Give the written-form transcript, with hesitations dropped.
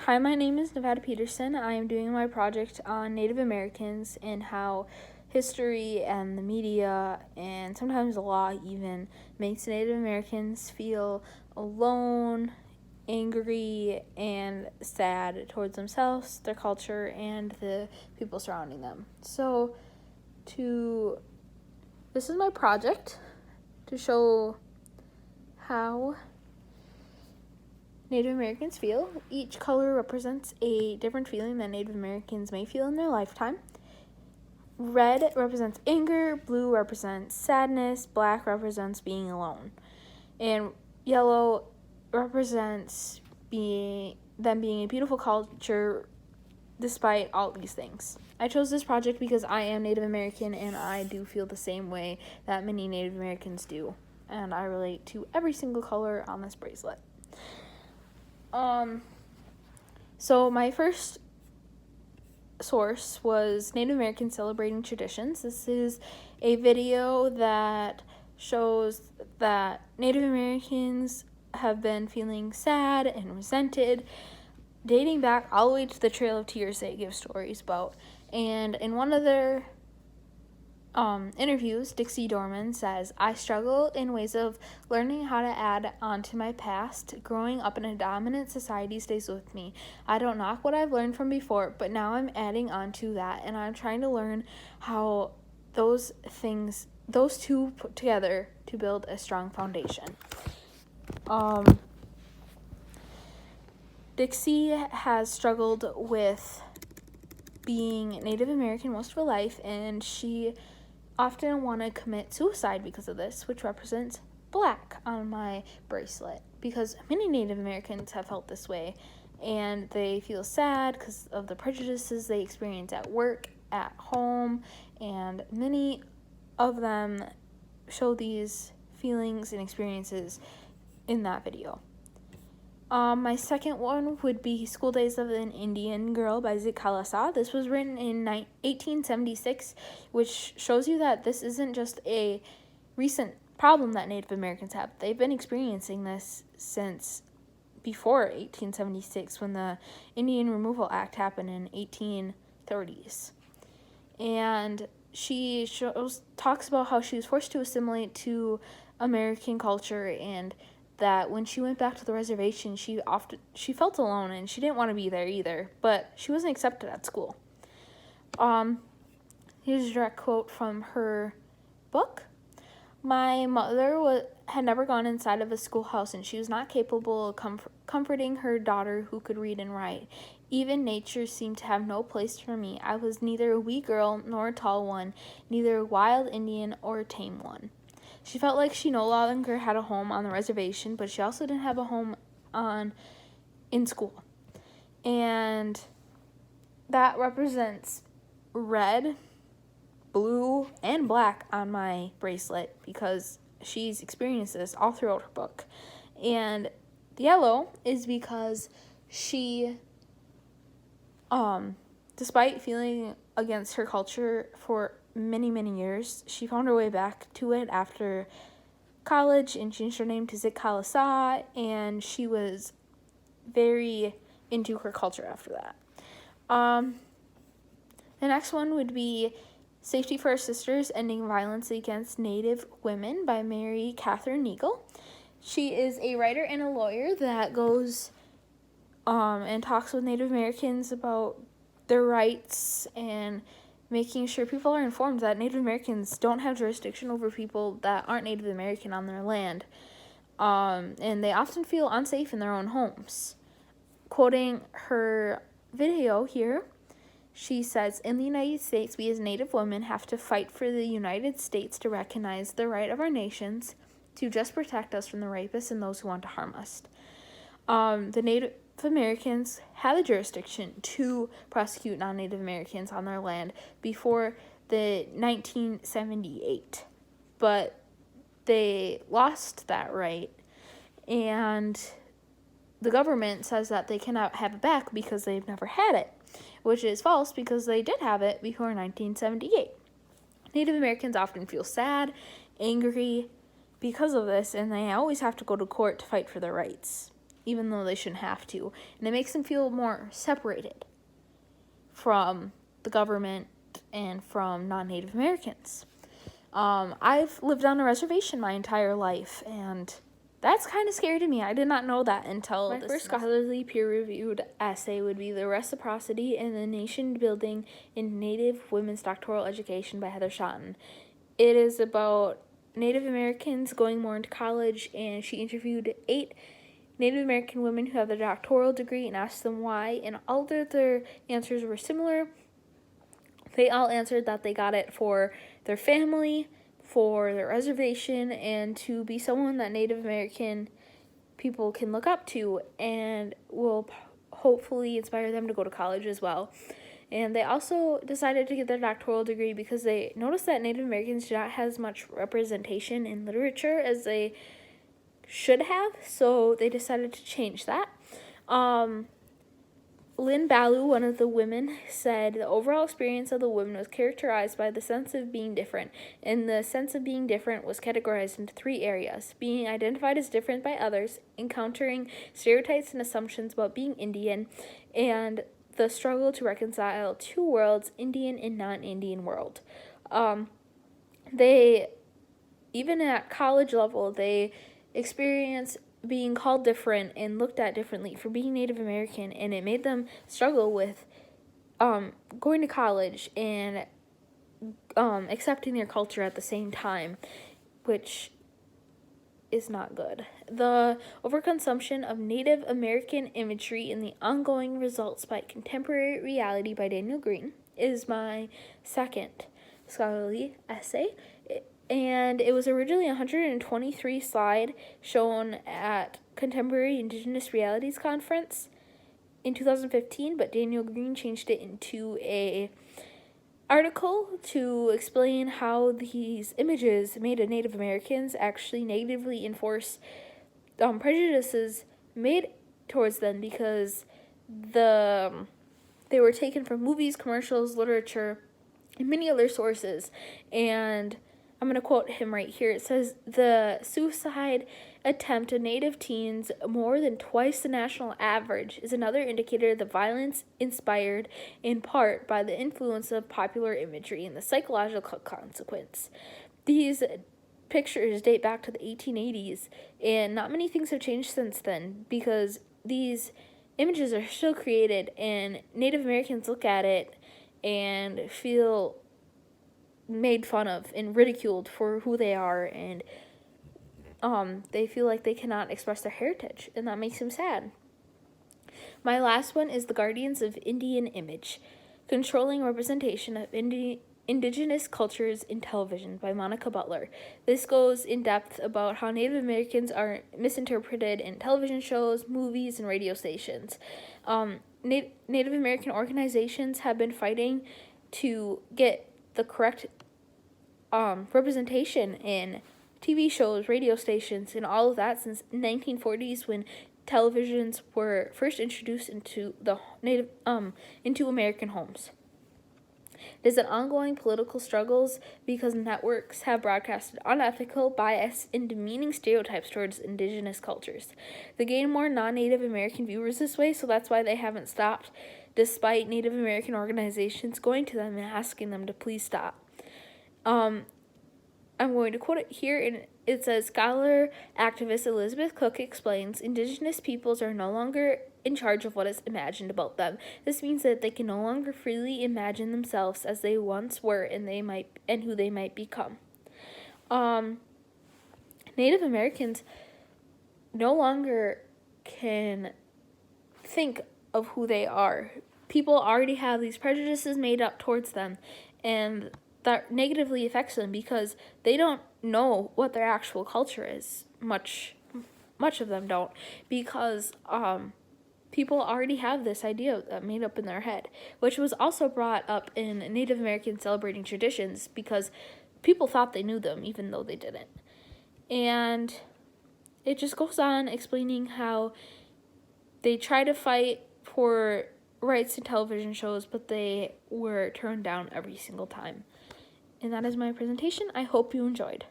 Hi, my name is Nevada Peterson. I am doing my project on Native Americans and how history and the media and sometimes the law even makes Native Americans feel alone, angry, and sad towards themselves, their culture, and the people surrounding them. This is my project to show how Native Americans feel. Each color represents a different feeling that Native Americans may feel in their lifetime. Red represents anger, blue represents sadness, black represents being alone, and yellow represents them being a beautiful culture despite all these things. I chose this project because I am Native American and I do feel the same way that many Native Americans do, and I relate to every single color on this bracelet. So my first source was Native Americans Celebrating Traditions. This is a video that shows that Native Americans have been feeling sad and resented, dating back all the way to the Trail of Tears they give stories about. And in one of their interviews, Dixie Dorman says, "I struggle in ways of learning how to add on to my past. Growing up in a dominant society stays with me. I don't knock what I've learned from before, but now I'm adding on to that, and I'm trying to learn how those two put together to build a strong foundation." Dixie has struggled with being Native American most of her life, and she often want to commit suicide because of this, which represents black on my bracelet, because many Native Americans have felt this way, and they feel sad because of the prejudices they experience at work, at home, and many of them show these feelings and experiences in that video. My second one would be School Days of an Indian Girl by Zig Khalasa. This was written in 1876, which shows you that this isn't just a recent problem that Native Americans have. They've been experiencing this since before 1876, when the Indian Removal Act happened in 1830s. And she talks about how she was forced to assimilate to American culture, and that when she went back to the reservation, she felt alone and she didn't want to be there either, but she wasn't accepted at school. Here's a direct quote from her book. "My mother had never gone inside of a schoolhouse, and she was not capable of comforting her daughter who could read and write. Even nature seemed to have no place for me. I was neither a wee girl nor a tall one, neither a wild Indian or a tame one." She felt like she no longer had a home on the reservation, but she also didn't have a home in school. And that represents red, blue, and black on my bracelet, because she's experienced this all throughout her book. And the yellow is because she, despite feeling against her culture for many, many years, she found her way back to it after college and changed her name to Zig Khalasa, and she was very into her culture after that. The next one would be Safety for Our Sisters, Ending Violence Against Native Women by Mary Catherine Neagle. She is a writer and a lawyer that goes and talks with Native Americans about their rights and making sure people are informed that Native Americans don't have jurisdiction over people that aren't Native American on their land. And they often feel unsafe in their own homes. Quoting her video here, she says, "In the United States, we as Native women have to fight for the United States to recognize the right of our nations to just protect us from the rapists and those who want to harm us." The Native Americans had the jurisdiction to prosecute non-Native Americans on their land before the 1978, but they lost that right, and the government says that they cannot have it back because they've never had it, which is false, because they did have it before 1978. Native Americans often feel sad, angry because of this, and they always have to go to court to fight for their rights. even though they shouldn't have to. And it makes them feel more separated from the government and from non-Native Americans. I've lived on a reservation my entire life, and that's kind of scary to me. I did not know that until my first scholarly peer-reviewed essay would be The Reciprocity and the Nation Building in Native Women's Doctoral Education by Heather Shotton. It is about Native Americans going more into college, and she interviewed 8 Native American women who have their doctoral degree and asked them why, and all of their answers were similar. They all answered that they got it for their family, for their reservation, and to be someone that Native American people can look up to and will hopefully inspire them to go to college as well. And they also decided to get their doctoral degree because they noticed that Native Americans do not have as much representation in literature as they should have, so they decided to change that. Lynn Ballou, one of the women, said the overall experience of the women was characterized by the sense of being different, and the sense of being different was categorized into 3 areas: being identified as different by others, encountering stereotypes and assumptions about being Indian, and the struggle to reconcile 2 worlds, Indian and non-Indian world. They, even at college level, they experience being called different and looked at differently for being Native American, and it made them struggle with going to college and accepting their culture at the same time, which is not good. The Overconsumption of Native American Imagery and the Ongoing Results by Contemporary Reality by Daniel Green is my second scholarly essay. And it was originally 123 slide shown at Contemporary Indigenous Realities Conference in 2015, but Daniel Green changed it into a article to explain how these images made of Native Americans actually negatively enforce prejudices made towards them because they were taken from movies, commercials, literature, and many other sources. And I'm going to quote him right here. It says, "The suicide attempt of Native teens more than twice the national average is another indicator of the violence inspired in part by the influence of popular imagery and the psychological consequence. These pictures date back to the 1880s, and not many things have changed since then because these images are still created, and Native Americans look at it and feel made fun of and ridiculed for who they are, and they feel like they cannot express their heritage, and that makes them sad." My last one is The Guardians of Indian Image, Controlling Representation of Indigenous Cultures in Television by Monica Butler. This goes in depth about how Native Americans are misinterpreted in television shows, movies, and radio stations. Native American organizations have been fighting to get the correct representation in TV shows, radio stations, and all of that since the 1940s when televisions were first introduced into the into American homes. It is an ongoing political struggles because networks have broadcasted unethical, biased, and demeaning stereotypes towards indigenous cultures. They gain more non-Native American viewers this way, so that's why they haven't stopped, despite Native American organizations going to them and asking them to please stop. I'm going to quote it here, and it says, "Scholar activist Elizabeth Cook explains, Indigenous peoples are no longer in charge of what is imagined about them. This means that they can no longer freely imagine themselves as they once were and who they might become." Native Americans no longer can think of who they are. People already have these prejudices made up towards them, and that negatively affects them because they don't know what their actual culture is. Much of them don't, because people already have this idea made up in their head, which was also brought up in Native American celebrating traditions because people thought they knew them even though they didn't. And it just goes on explaining how they try to fight for rights in television shows, but they were turned down every single time. And that is my presentation. I hope you enjoyed.